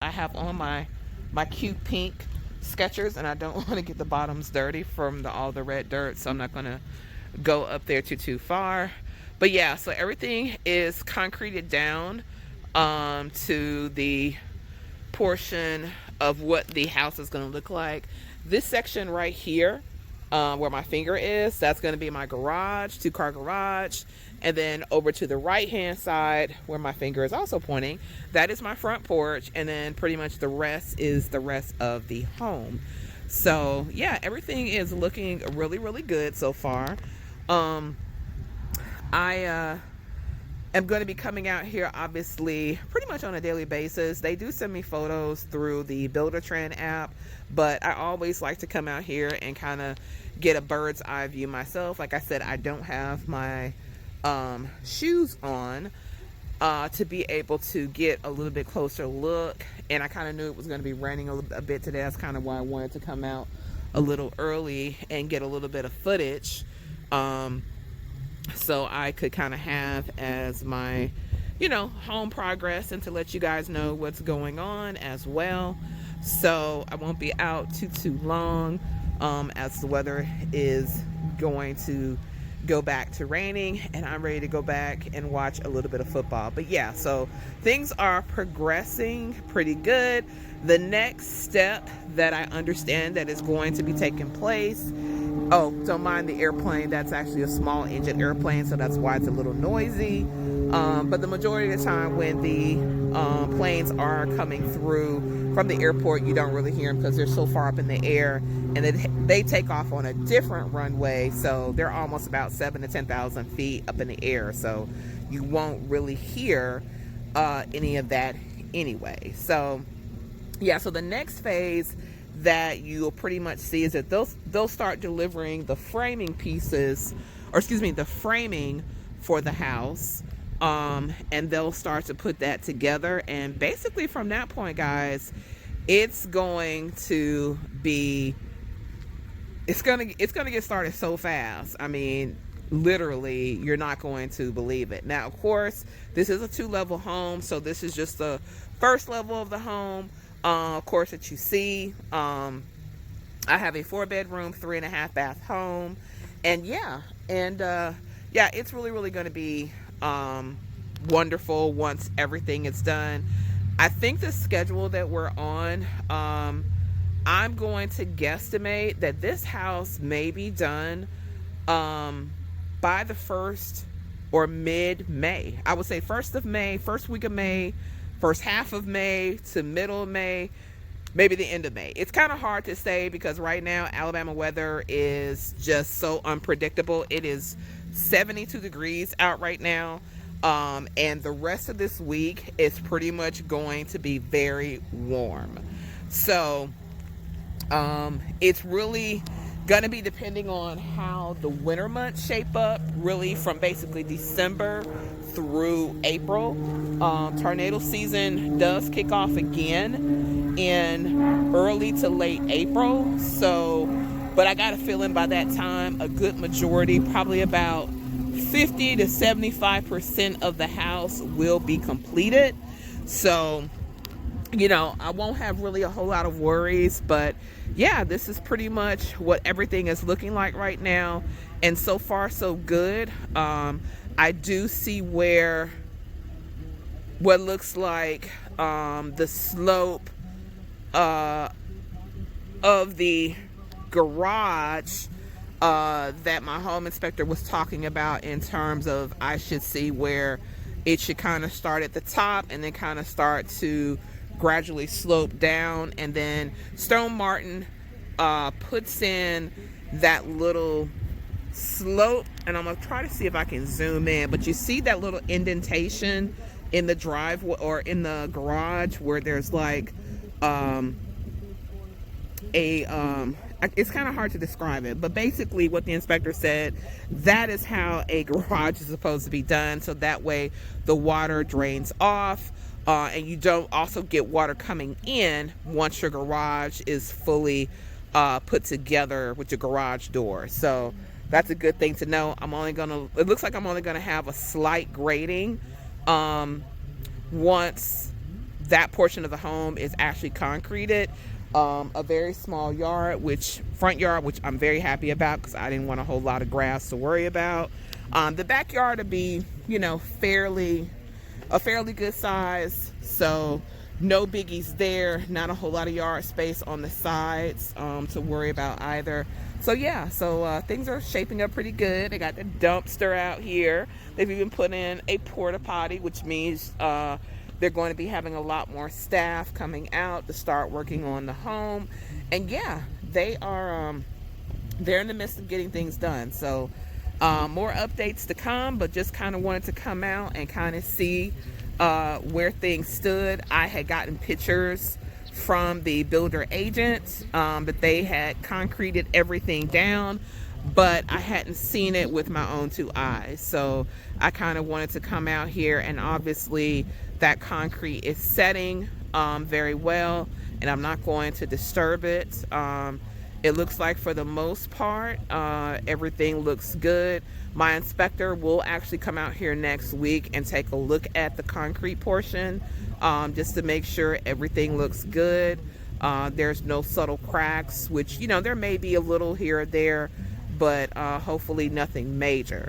I have on my cute pink Skechers, and I don't want to get the bottoms dirty from all the red dirt, so I'm not gonna go up there too far. But yeah, so everything is concreted down to the portion of what the house is going to look like. This section right here, where my finger is, that's going to be my garage, 2-car garage. And then over to the right hand side, where my finger is also pointing, that is my front porch. And then pretty much the rest is the rest of the home. So yeah, everything is looking really good so far. I am going to be coming out here obviously pretty much on a daily basis. They do send me photos through the Buildertrend app, but I always like to come out here and kind of get a bird's eye view myself. Like I said, I don't have my shoes on to be able to get a little bit closer look, and I kind of knew it was going to be raining a bit today. That's kind of why I wanted to come out a little early and get a little bit of footage, so I could kind of have as my home progress, and to let you guys know what's going on as well. So I won't be out too long, as the weather is going to go back to raining, and I'm ready to go back and watch a little bit of football. But yeah, so things are progressing pretty good. The next step that I understand that is going to be taking place, oh, don't mind the airplane, that's actually a small engine airplane, so that's why it's a little noisy. But the majority of the time when the planes are coming through from the airport, you don't really hear them because they're so far up in the air, and they take off on a different runway, so they're almost about 7,000 to 10,000 feet up in the air, so you won't really hear any of that anyway. So yeah, so the next phase that you'll pretty much see is that they'll start delivering the framing pieces, or excuse me, the framing for the house, and they'll start to put that together. And basically from that point, guys, it's going to get started so fast. I mean, literally, you're not going to believe it. Now, of course, this is a 2-level home, so this is just the first level of the home, of course, that you see. I have a 4-bedroom, 3.5 bath home, and yeah, it's really going to be wonderful once everything is done. I think the schedule that we're on, I'm going to guesstimate that this house may be done by the 1st or mid-May. I would say 1st of May, first week of May, first half of May to middle of May, maybe the end of May. It's kind of hard to say because right now Alabama weather is just so unpredictable. It is 72 degrees out right now, and the rest of this week is pretty much going to be very warm. So it's really going to be depending on how the winter months shape up, really from basically December through April. Tornado season does kick off again in early to late April. So, but I got a feeling by that time, a good majority, probably about 50 to 75% of the house will be completed. So, I won't have really a whole lot of worries, but yeah, this is pretty much what everything is looking like right now, and so far so good. I do see where what looks like the slope of the garage that my home inspector was talking about, in terms of I should see where it should kind of start at the top and then kind of start to gradually slope down, and then Stone Martin puts in that little slope, and I'm gonna try to see if I can zoom in, but you see that little indentation in the driveway or in the garage where there's like it's kind of hard to describe it, but basically what the inspector said, that is how a garage is supposed to be done, so that way the water drains off, and you don't also get water coming in once your garage is fully put together with your garage door. So that's a good thing to know. It looks like I'm only gonna have a slight grading once that portion of the home is actually concreted. A very small yard, front yard, which I'm very happy about because I didn't want a whole lot of grass to worry about. The backyard would be, a fairly good size, so no biggies there. Not a whole lot of yard space on the sides to worry about either. So yeah, things are shaping up pretty good. They got the dumpster out here. They've even put in a porta potty, which means they're going to be having a lot more staff coming out to start working on the home. And yeah, they're in the midst of getting things done. So more updates to come, but just kind of wanted to come out and kind of see where things stood. I had gotten pictures from the builder agent that they had concreted everything down, but I hadn't seen it with my own two eyes. So I kind of wanted to come out here, and obviously that concrete is setting very well, and I'm not going to disturb it. It looks like for the most part everything looks good. My inspector will actually come out here next week and take a look at the concrete portion just to make sure everything looks good. There's no subtle cracks, which there may be a little here or there, but hopefully nothing major.